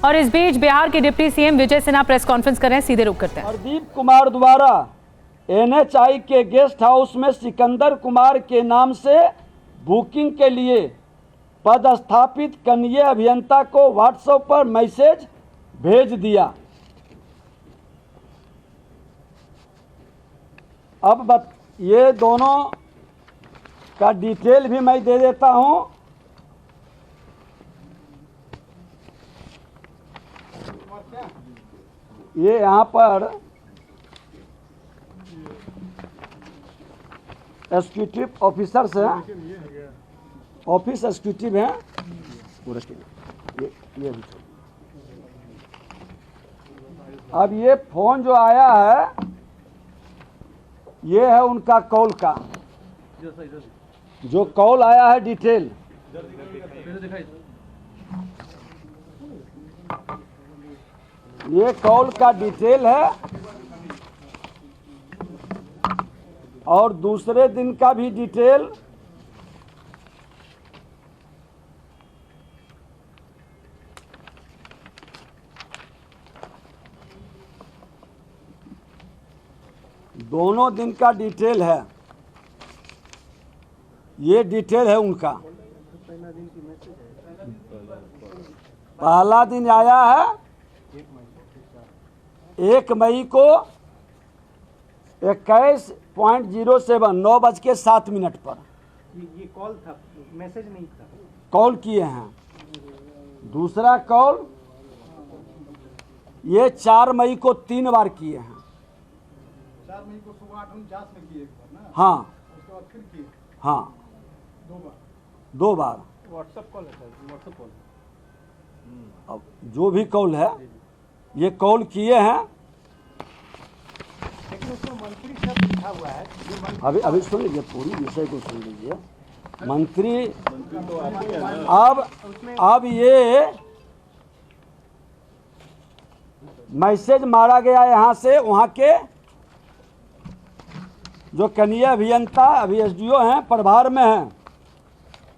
और इस बीच बिहार के deputy CM Vijay Sinha press conference कर रहे हैं, सीधे रुख करते हैं। प्रदीप कुमार द्वारा एनएचआई के गेस्ट हाउस में सिकंदर कुमार के नाम से बुकिंग के लिए पदस्थापित कनीय अभियंता को व्हाट्सएप पर मैसेज भेज दिया। अब ये दोनों का डिटेल भी मैं दे देता हूं। ये यहाँ पर एग्जीक्यूटिव ऑफिसर्स हैं, ऑफिस एग्जीक्यूटिव हैं पूरा। ये भी अब ये फोन जो आया है ये है उनका कॉल का, जो कॉल आया है डिटेल। ये कॉल का डिटेल है और दूसरे दिन का भी डिटेल। दोनों दिन का डिटेल है। ये डिटेल है उनका। पहला दिन आया है 1 मई को 21:07 9:07 पर। ये कॉल था, मैसेज नहीं था। कॉल किए हैं। दूसरा कॉल ये 4 मई को 3 बार किए हैं। 4 मई को सुबह 8:49 में किए एक बार ना। हाँ, उसके बाद फिर किए। हाँ, 2 बार। व्हाट्सएप कॉल है सर, व्हाट्सएप कॉल। अब जो भी कॉल है ये कॉल किए हैं। लेकिन उसमें मंत्री शब्द लिखा हुआ है। अभी सुन लीजिए, पूरी विषय को सुन लीजिए। मंत्री अब ये मैसेज मारा गया यहाँ से, वहाँ के जो कनीय अभियंता अभी एसडीओ हैं, प्रभार में हैं,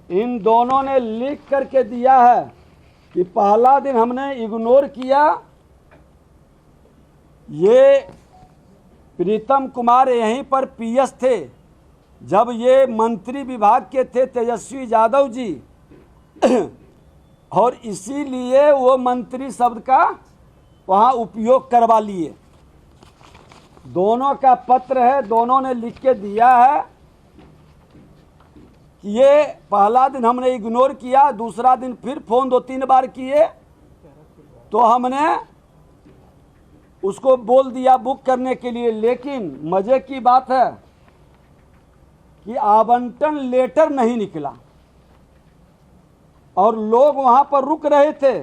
इन दोनों ने लिख करके दिया है कि पहला दिन हमने इग्नोर किया। ये प्रीतम कुमार यहीं पर पीएस थे जब ये मंत्री विभाग के थे, तेजस्वी यादव जी, और इसीलिए वो मंत्री शब्द का वहाँ उपयोग करवा लिए। दोनों का पत्र है, दोनों ने लिख के दिया है कि ये पहला दिन हमने इग्नोर किया, दूसरा दिन फिर फोन 2-3 बार किए तो हमने उसको बोल दिया बुक करने के लिए। लेकिन मजे की बात है कि आवंटन लेटर नहीं निकला और लोग वहां पर रुक रहे थे।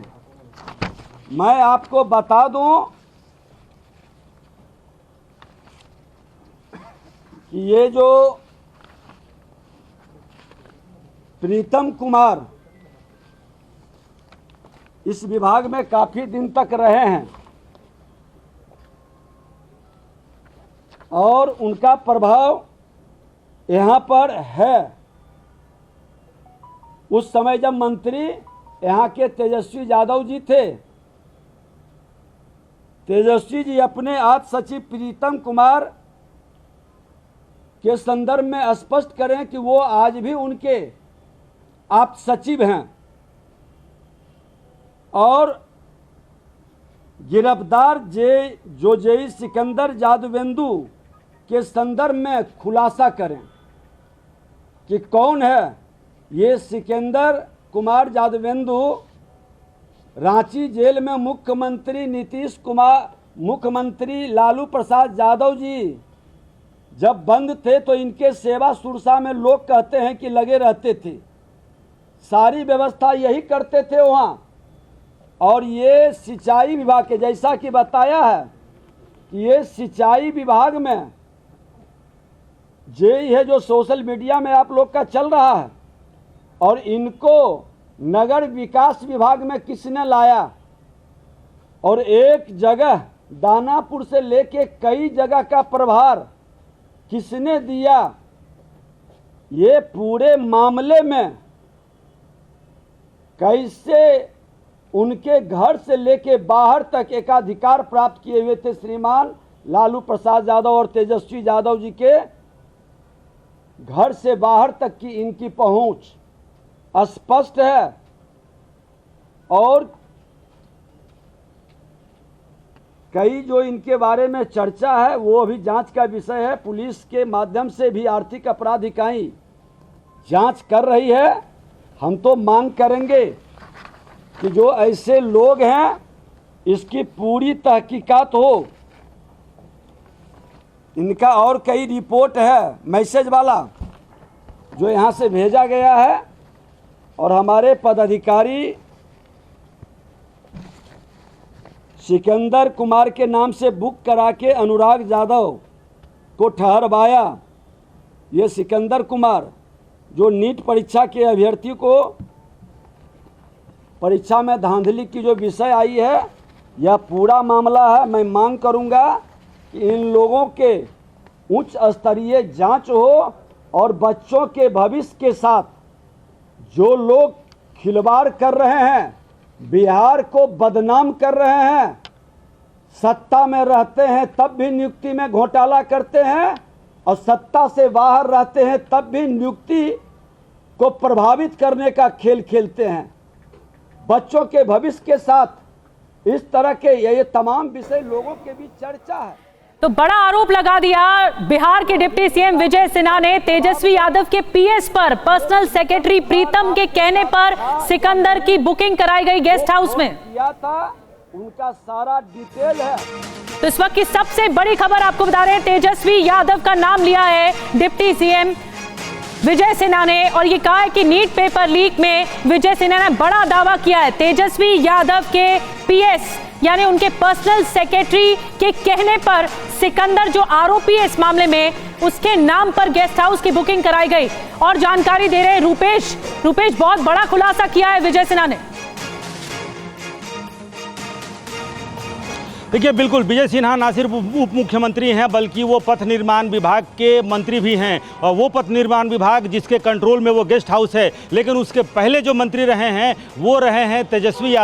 मैं आपको बता दूं कि ये जो प्रीतम कुमार इस विभाग में काफी दिन तक रहे हैं और उनका प्रभाव यहाँ पर है। उस समय जब मंत्री यहाँ के तेजस्वी यादव जी थे, तेजस्वी जी अपने आज सचिव प्रीतम कुमार के संदर्भ में स्पष्ट करें कि वो आज भी उनके आप सचिव हैं और गिरफ्तार जेई सिकंदर जादवेंदु के संदर्भ में खुलासा करें कि कौन है ये सिकंदर कुमार जादवेंदु। रांची जेल में मुख्यमंत्री लालू प्रसाद यादव जी जब बंद थे तो इनके सेवा सुरक्षा में लोग कहते हैं कि लगे रहते थे, सारी व्यवस्था यही करते थे वहाँ। और ये सिंचाई विभाग के, जैसा कि बताया है कि ये सिंचाई विभाग में जेई है जो सोशल मीडिया में आप लोग का चल रहा है, और इनको नगर विकास विभाग में किसने लाया और एक जगह दानापुर से लेके कई जगह का प्रभार किसने दिया, ये पूरे मामले में कैसे उनके घर से लेके बाहर तक एकाधिकार प्राप्त किए हुए थे श्रीमान लालू प्रसाद यादव और तेजस्वी यादव जी के घर से बाहर तक की इनकी पहुंच स्पष्ट है। और कई जो इनके बारे में चर्चा है वो अभी जांच का विषय है। पुलिस के माध्यम से भी आर्थिक अपराध इकाई जांच कर रही है। हम तो मांग करेंगे कि जो ऐसे लोग हैं इसकी पूरी तहकीकात हो। इनका और कई रिपोर्ट है मैसेज वाला जो यहाँ से भेजा गया है और हमारे पदाधिकारी सिकंदर कुमार के नाम से बुक करा के अनुराग यादव को ठहरवाया। ये सिकंदर कुमार जो नीट परीक्षा के अभ्यर्थी को परीक्षा में धांधली की जो विषय आई है यह पूरा मामला है। मैं मांग करूंगा कि इन लोगों के उच्च स्तरीय जांच हो और बच्चों के भविष्य के साथ जो लोग खिलवाड़ कर रहे हैं, बिहार को बदनाम कर रहे हैं, सत्ता में रहते हैं तब भी नियुक्ति में घोटाला करते हैं और सत्ता से बाहर रहते हैं तब भी नियुक्ति को प्रभावित करने का खेल खेलते हैं। बच्चों के भविष्य के साथ इस तरह के ये तमाम विषय लोगों के बीच चर्चा है। तो बड़ा आरोप लगा दिया बिहार के डिप्टी सीएम विजय सिन्हा ने तेजस्वी यादव के पीएस पर। पर्सनल सेक्रेटरी प्रीतम के कहने पर सिकंदर की बुकिंग कराई गई गेस्ट हाउस में। किया था उनका सारा डिटेल है। तो इस वक्त की सबसे बड़ी खबर आपको बता रहे हैं, तेजस्वी यादव का नाम लिया है डिप्टी सीएम विजय सिन्हा ने और ये कहा है कि नीट पेपर लीक में विजय सिन्हा ने बड़ा दावा किया है। तेजस्वी यादव के पीएस यानी उनके पर्सनल सेक्रेटरी के कहने पर सिकंदर जो आरोपी है इस मामले में उसके नाम पर गेस्ट हाउस की बुकिंग कराई गई। और जानकारी दे रहे रूपेश बहुत बड़ा खुलासा किया है विजय सिन्हा ने। देखिए, बिल्कुल विजय सिन्हा ना सिर्फ उप मुख्यमंत्री हैं बल्कि वो पथ निर्माण विभाग के मंत्री भी हैं और वो पथ निर्माण विभाग जिसके कंट्रोल में वो गेस्ट हाउस है। लेकिन उसके पहले जो मंत्री रहे हैं वो रहे हैं तेजस्वी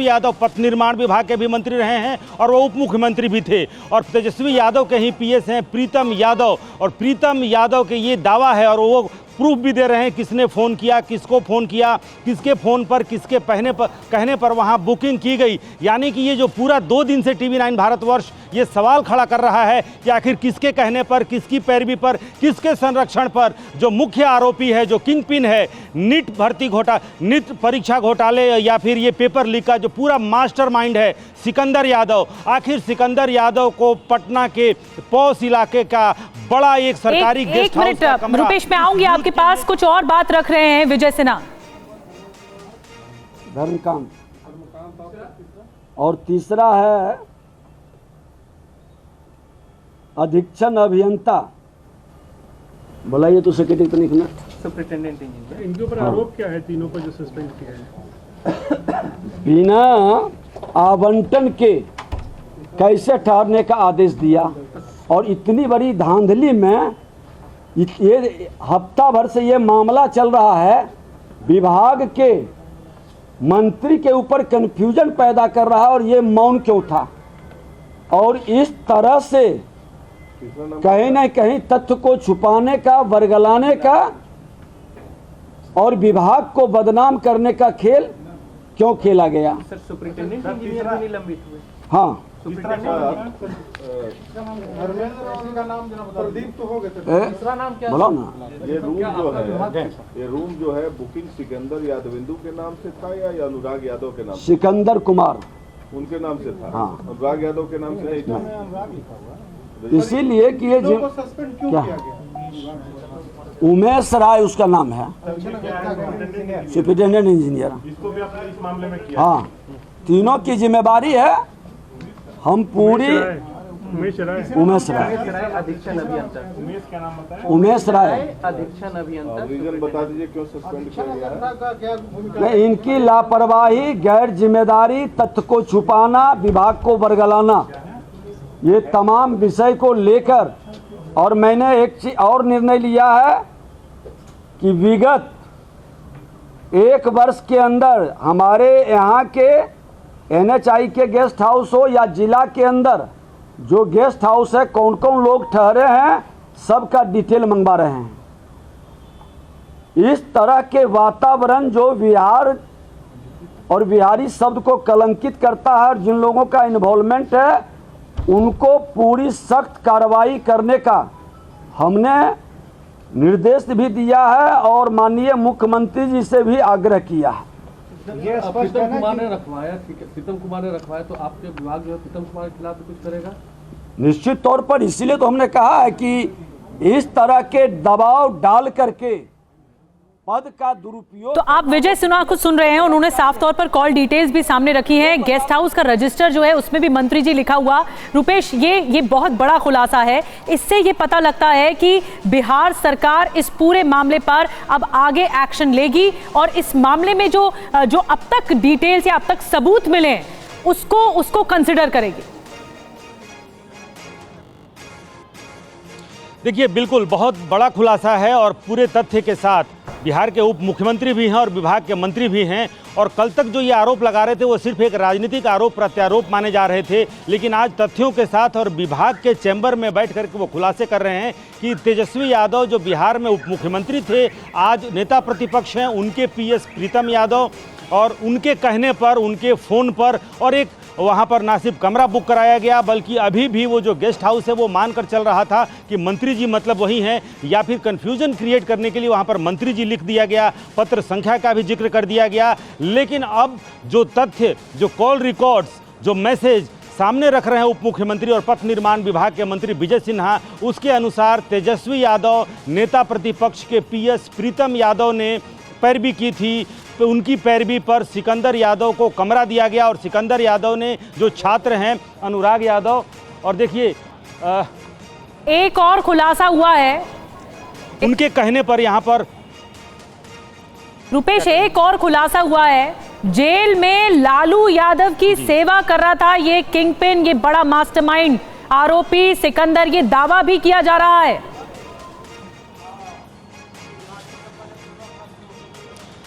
यादव पथ निर्माण विभाग के भी मंत्री रहे हैं और वो उप मुख्यमंत्री भी थे। और तेजस्वी यादव के ही पीएस हैं प्रीतम यादव और प्रीतम यादव के ये दावा है और वो प्रूफ भी दे रहे हैं किसने फ़ोन किया, किसको फ़ोन किया, किसके फ़ोन पर किसके कहने पर वहाँ बुकिंग की गई। यानी कि ये जो पूरा 2 दिन से TV9 भारतवर्ष ये सवाल खड़ा कर रहा है कि आखिर किसके कहने पर, किसकी पैरवी पर, किसके संरक्षण पर जो मुख्य आरोपी है, जो किंग पिन है नीट परीक्षा घोटाले या फिर ये पेपर लीक का जो पूरा मास्टरमाइंड है सिकंदर यादव। आखिर सिकंदर यादव को पटना के पौष इलाके का बड़ा एक सरकारी गेस्ट हाउस का कमरा। रुपेश, मैं आऊंगी आपके पास, कुछ और बात रख रहे हैं विजय सिन्हा। धर्मकांड और तीसरा है अधीक्षण अभियंता। बुलाइए तो सेक्रेटरी तो लिखना। Superintendent engineer. इनके ऊपर आरोप क्या है तीनों को जो सस्पेंड किया है? बिना आवंटन के कैसे ठहरने का आदेश दिया और इतनी बड़ी धांधली में ये हफ्ता भर से ये मामला चल रहा है। विभाग के मंत्री के ऊपर कन्फ्यूजन पैदा कर रहा है और ये मौन क्यों था। और इस तरह से कहीं न कहीं तथ्य को छुपाने का, बरगलाने का और विभाग को बदनाम करने का खेल क्यों खेला गया। सर, सुपरिटेंडेंट इंजीनियर भी निलंबित हुए। हाँ, प्रदीप तो हो गए। तीसरा नाम क्या बोलो ना। ये रूम जो है बुकिंग सिकंदर यादविंदु के नाम से था या अनुराग यादव के नाम से? सिकंदर कुमार उनके नाम से था। हाँ। अनुराग यादव के नाम से नहीं था। इसीलिए कि ये सस्पेंड क्यों क्या किया गया? उमेश राय उसका नाम है, सुपरिटेंडेंट इंजीनियर। इसको भी आपने इस मामले में किया? हाँ, तीनों की जिम्मेदारी है। हम पूरी उमेश राय अधीक्षण अभियंता। उमेश क्या नाम बताया? उमेश राय अधीक्षण अभियंता। रीजन बता दीजिए क्यों सस्पेंड किया गया? नहीं, इनकी लापरवाही, गैर जिम्मेदारी, तथ्य को छुपाना, विभाग को बरगलाना, ये तमाम विषय को लेकर और मैंने एक चीज और निर्णय लिया है कि विगत 1 वर्ष के अंदर हमारे यहाँ के NHI के गेस्ट हाउस हो या जिला के अंदर जो गेस्ट हाउस है कौन कौन लोग ठहरे हैं सबका डिटेल मंगवा रहे हैं। इस तरह के वातावरण जो बिहार और बिहारी शब्द को कलंकित करता है और जिन लोगों का इन्वॉल्वमेंट है उनको पूरी सख्त कार्रवाई करने का हमने निर्देश भी दिया है और माननीय मुख्यमंत्री जी से भी आग्रह किया है। ये स्पष्ट है कुमार ने रखवाया, प्रीतम कुमार ने रखवाया, तो आपके विभाग जो है प्रीतम कुमार के खिलाफ कुछ करेगा? निश्चित तौर पर, इसीलिए तो हमने कहा है कि इस तरह के दबाव डाल करके पद का दुरुपयोग। तो आप विजय सिन्हा को सुन रहे हैं, उन्होंने साफ तौर पर कॉल डिटेल्स भी सामने रखी हैं। गेस्ट हाउस का रजिस्टर जो है उसमें भी मंत्री जी लिखा हुआ। रुपेश, ये बहुत बड़ा खुलासा है। इससे ये पता लगता है कि बिहार सरकार इस पूरे मामले पर अब आगे एक्शन लेगी और इस मामले में जो अब तक डिटेल्स या अब तक सबूत मिले हैं उसको कंसिडर करेगी। देखिए, बिल्कुल बहुत बड़ा खुलासा है और पूरे तथ्य के साथ बिहार के उप मुख्यमंत्री भी हैं और विभाग के मंत्री भी हैं। और कल तक जो ये आरोप लगा रहे थे वो सिर्फ एक राजनीतिक आरोप प्रत्यारोप माने जा रहे थे, लेकिन आज तथ्यों के साथ और विभाग के चैम्बर में बैठ करके वो खुलासे कर रहे हैं कि तेजस्वी यादव जो बिहार में उप मुख्यमंत्री थे आज नेता प्रतिपक्ष हैं, उनके PS प्रीतम यादव, और उनके कहने पर उनके फ़ोन पर और एक वहाँ पर ना सिर्फ कमरा बुक कराया गया बल्कि अभी भी वो जो गेस्ट हाउस है वो मानकर चल रहा था कि मंत्री जी मतलब वही हैं, या फिर कन्फ्यूजन क्रिएट करने के लिए वहाँ पर मंत्री जी लिख दिया गया, पत्र संख्या का भी जिक्र कर दिया गया। लेकिन अब जो तथ्य, जो कॉल रिकॉर्ड्स, जो मैसेज सामने रख रहे हैं उप मुख्यमंत्री और पथ निर्माण विभाग के मंत्री विजय सिन्हा, उसके अनुसार तेजस्वी यादव नेता प्रतिपक्ष के PS प्रीतम यादव ने पैरवी की थी। तो उनकी पैरवी पर सिकंदर यादव को कमरा दिया गया और सिकंदर यादव ने जो छात्र हैं अनुराग यादव, और देखिए एक और खुलासा हुआ है उनके कहने पर यहाँ पर रुपेश, एक और खुलासा हुआ है। जेल में लालू यादव की सेवा कर रहा था ये किंगपिन, ये बड़ा मास्टरमाइंड आरोपी सिकंदर, ये दावा भी किया जा रहा है।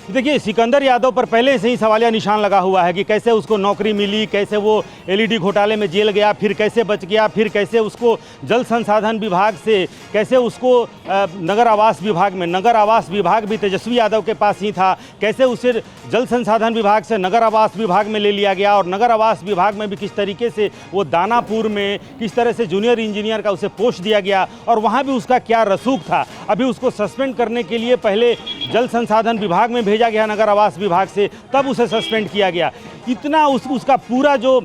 देखिए, सिकंदर यादव पर पहले से ही सवालिया निशान लगा हुआ है कि कैसे उसको नौकरी मिली, कैसे वो LED घोटाले में जेल गया, फिर कैसे बच गया, फिर कैसे उसको जल संसाधन विभाग से, कैसे उसको नगर आवास विभाग में, नगर आवास विभाग भी तेजस्वी यादव के पास ही था, कैसे उसे जल संसाधन विभाग से नगर आवास विभाग में ले लिया गया, और नगर आवास विभाग में भी किस तरीके से वो दानापुर में किस तरह से जूनियर इंजीनियर का उसे पोस्ट दिया गया और वहाँ भी उसका क्या रसूख था। अभी उसको सस्पेंड करने के लिए पहले जल संसाधन विभाग में भेजा गया नगर आवास विभाग से, तब उसे सस्पेंड किया गया। इतना उसका पूरा जो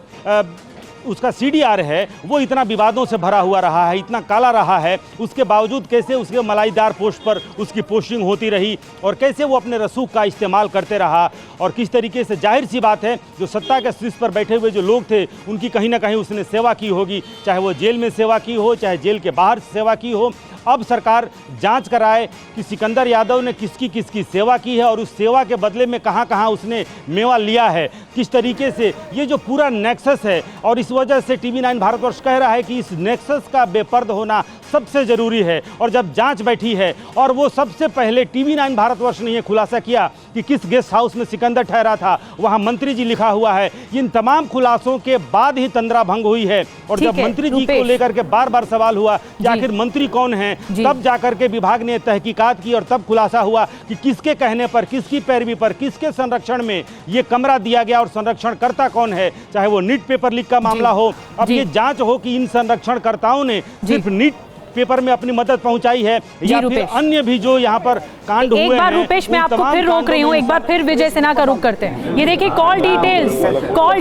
उसका CDR है वो इतना विवादों से भरा हुआ रहा है, इतना काला रहा है, उसके बावजूद कैसे उसके मलाईदार पोस्ट पर उसकी पोस्टिंग होती रही और कैसे वो अपने रसूख का इस्तेमाल करते रहा, और किस तरीके से जाहिर सी बात है जो सत्ता के शीर्ष पर बैठे हुए जो लोग थे उनकी कहीं ना कहीं उसने सेवा की होगी, चाहे वो जेल में सेवा की हो, चाहे जेल के बाहर सेवा की हो। अब सरकार जांच कराए कि सिकंदर यादव ने किसकी किसकी सेवा की है और उस सेवा के बदले में कहां कहां उसने मेवा लिया है, किस तरीके से ये जो पूरा नेक्सस है। और इस वजह से TV9 भारतवर्ष कह रहा है कि इस नेक्सस का बेपर्द होना सबसे ज़रूरी है। और जब जांच बैठी है और वो सबसे पहले TV9 भारतवर्ष ने ये खुलासा किया कि किस गेस्ट हाउस में सिकंदर ठहरा था, वहाँ मंत्री जी लिखा हुआ है। इन तमाम खुलासों के बाद ही तंद्रा भंग हुई है। और जब मंत्री जी को लेकर के बार बार सवाल हुआ कि आखिर मंत्री कौन है, तब जाकर के विभाग ने तहकीकात की और तब खुलासा हुआ कि किसके कहने पर, किसकी पैरवी पर, किसके संरक्षण में ये कमरा दिया गया और संरक्षणकर्ता कौन है, चाहे वो नीट पेपर लीक का मामला हो। अब ये जांच हो कि इन संरक्षणकर्ताओं ने सिर्फ नीट पेपर में अपनी मदद पहुंचाई है या फिर अन्य भी जो यहाँ पर कांड हुए हैं। एक बार रुपेश, मैं आपको फिर रोक रही हूँ, एक बार फिर विजय सिन्हा का रुख करते हैं। ये देखिए कॉल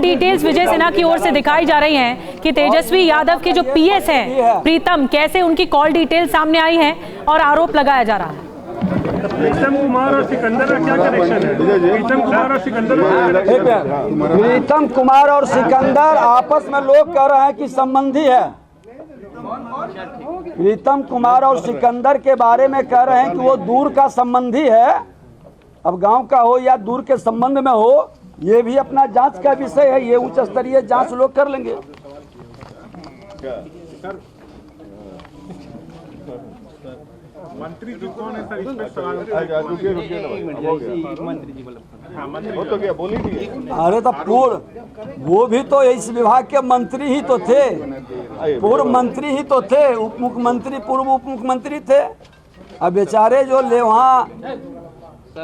डिटेल्स विजय सिन्हा की ओर से दिखाई जा रही हैं कि तेजस्वी यादव के जो PS हैं प्रीतम, कैसे उनकी कॉल डिटेल सामने आई है और आरोप लगाया जा रहा है। प्रीतम कुमार और सिकंदर का क्या कनेक्शन है? प्रीतम कुमार और सिकंदर प्रीतम कुमार और सिकंदर आपस में लोग कह रहे हैं कि संबंधी है। प्रीतम कुमार और सिकंदर के बारे में कह रहे हैं कि वो दूर का संबंधी है। अब गांव का हो या दूर के संबंध में हो, ये भी अपना जांच का विषय है। ये उच्च स्तरीय जांच लोग कर लेंगे। मंत्री जी कौन है सर इस पर सवाल रुकिए ना भाई, हो गया। वो तो क्या बोली थी। अरे तो पूर्व वो भी तो इस विभाग के मंत्री ही तो थे, पूर्व मंत्री ही तो थे, उप मुख्यमंत्री पूर्व उप मुख्यमंत्री थे। अब बेचारे जो ले वहाँ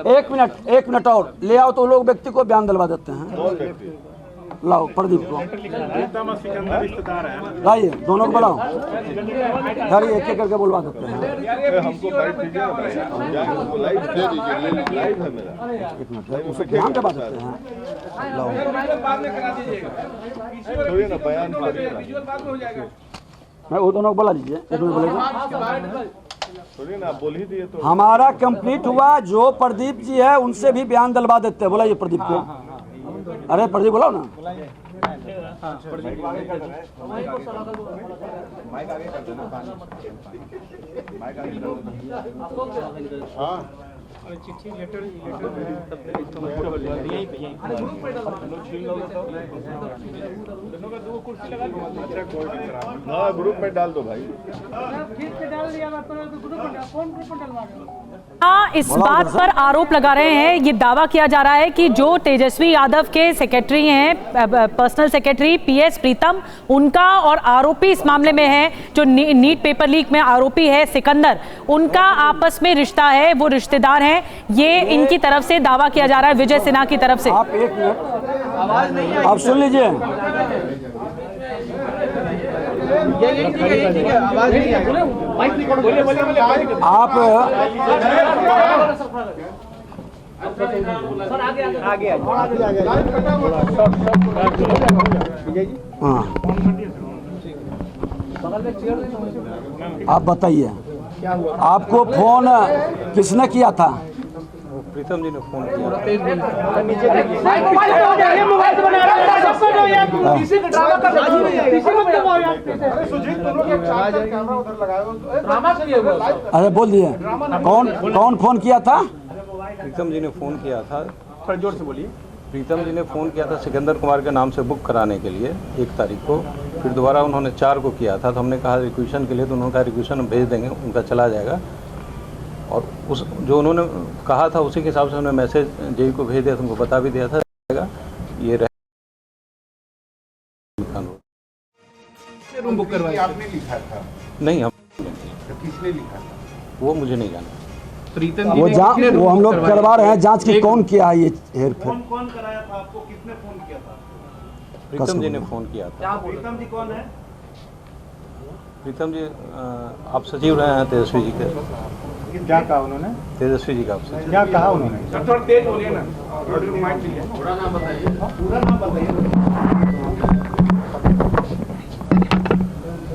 एक मिनट और ले आओ तो लोग व्यक्ति को बयान दिलवा देते हैं। लाओ प्रदीप को लाइए, दोनों को बुलाओ, गाड़ी एक एक करके बुलवा देते हैं। हमको लाइट दीजिए ना भाई, हम जाएंगे, उसको लाइट दे दीजिए, लाइट है मेरा। एक मिनट उसे बयान दिलवा देते हैं। लाओ छोड़िए ना, बयान करिए ना। मैं वो दोनों को बुला लीजिए, एक मिनट बोलेगा। छोड़िए ना, आप बोल ही दिए तो। हमारा कंप्लीट हुआ, जो प्रदीप जी है उनसे भी बयान दिलवा देते हैं। बुलाइए प्रदीप को। अरे प्रदीप बुलाओ ना। हाँ ग्रुप में डाल दो भाई। हाँ, इस बात पर आरोप लगा रहे हैं, ये दावा किया जा रहा है कि जो तेजस्वी यादव के सेक्रेटरी हैं, पर्सनल सेक्रेटरी पीएस प्रीतम, उनका और आरोपी इस मामले में है, जो नीट पेपर लीक में आरोपी है सिकंदर, उनका आपस में रिश्ता है, वो रिश्तेदार हैं। ये इनकी तरफ से दावा किया जा रहा है, विजय सिन्हा की तरफ से। आप एक मिनट आप सुन लीजिए। आप हाँ, आप बताइए, आपको फोन किसने किया था? प्रीतम जी ने फोन किया। अरे बोल दिए, कौन फोन किया था? प्रीतम जी ने फोन किया था। पर जोर से बोलिए। प्रीतम जी ने फ़ोन किया था सिकंदर कुमार के नाम से बुक कराने के लिए 1 तारीख को, फिर दोबारा उन्होंने 4 को किया था। तो हमने कहा रिक्वेशन के लिए, तो उन्होंने कहा रिक्वेशन भेज देंगे, उनका चला जाएगा। और उस जो उन्होंने कहा था उसी के हिसाब से उन्होंने मैसेज जेई को भेज दिया, तुमको बता भी दिया था ये रूम बुक करवाया आपने लिखा था? नहीं, हम किसने लिखा था वो मुझे नहीं जाना। प्रीतम वो हम लोग करवा रहे हैं जांच की, कौन किया है ये हेरफेर? कौन कराया था आपको, किसने फोन किया था? प्रीतम जी ने फ़ोन किया था। प्रीतम जी कौन है? प्रीतम जी आप सचिव रहे हैं तेजस्वी जी के। क्या कहा उन्होंने? तेजस्वी जी का आप सचिव। क्या कहा उन्होंने? थोड़ा तेज बोलिए ना, पूरा नाम बताइए, पूरा नाम बताइए।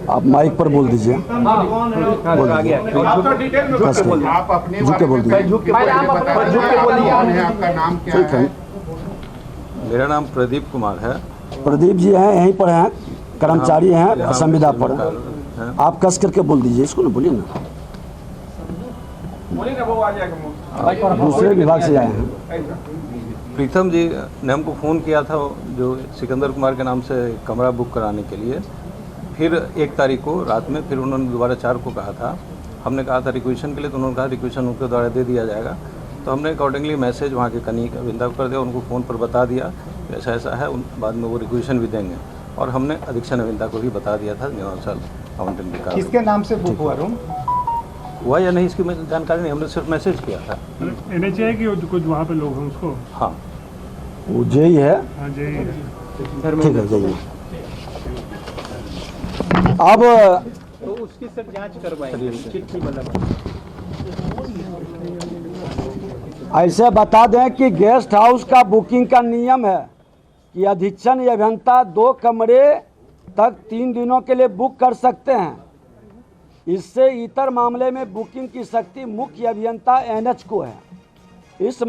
आप माइक पर बोल दीजिए। आप अपने झुक के बोल दीजिए। आपका नाम क्या है? मेरा नाम प्रदीप कुमार है। प्रदीप जी हैं, यहीं पर हैं, कर्मचारी हैं संविदा पर। आप कस करके बोल दीजिए इसको ना, बोलिए ना। दूसरे विभाग से आए हैं। प्रीतम जी ने हमको फ़ोन किया था जो सिकंदर कुमार के नाम से कमरा बुक कराने के लिए, फिर 1 तारीख को रात में, फिर उन्होंने दोबारा 4 को कहा था। हमने कहा था रिक्वेशन के लिए, तो उन्होंने कहा रिक्वेशन उनके द्वारा दे दिया जाएगा। तो हमने अकॉर्डिंगली मैसेज वहाँ के कनीक विंदा को कर दिया, उनको फ़ोन पर बता दिया ऐसा ऐसा है, बाद में वो रिक्वेशन भी देंगे। और हमने अधीक्षण विंदा को भी बता दिया था निवासल आवंटन के कारण। किसके नाम से बुक हुआ रूम? हुआ या नहीं इसकी जानकारी नहीं, हमने सिर्फ मैसेज किया था। NHA की कुछ वहाँ पे लोग हैं उसको। हाँ, वो जेई है। हाँ जी, ठीक है, जाइए। अब तो उसकी सर जांच करवाएंगे, चिट्ठी मतलब। ऐसे बता दें कि गेस्ट हाउस का बुकिंग का नियम है कि अधीक्षण या अभियंता 2 कमरे तक 3 दिनों के लिए बुक कर सकते हैं। इससे इतर मामले में बुकिंग की शक्ति मुख्य अभियंता NH को है। इस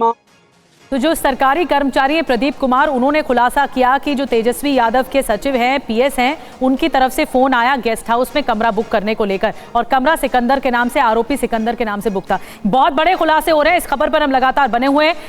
तो जो सरकारी कर्मचारी हैं प्रदीप कुमार, उन्होंने खुलासा किया कि जो तेजस्वी यादव के सचिव हैं, पीएस हैं, उनकी तरफ से फोन आया गेस्ट हाउस में कमरा बुक करने को लेकर, और कमरा सिकंदर के नाम से, आरोपी सिकंदर के नाम से बुक था। बहुत बड़े खुलासे हो रहे हैं, इस खबर पर हम लगातार बने हुए हैं।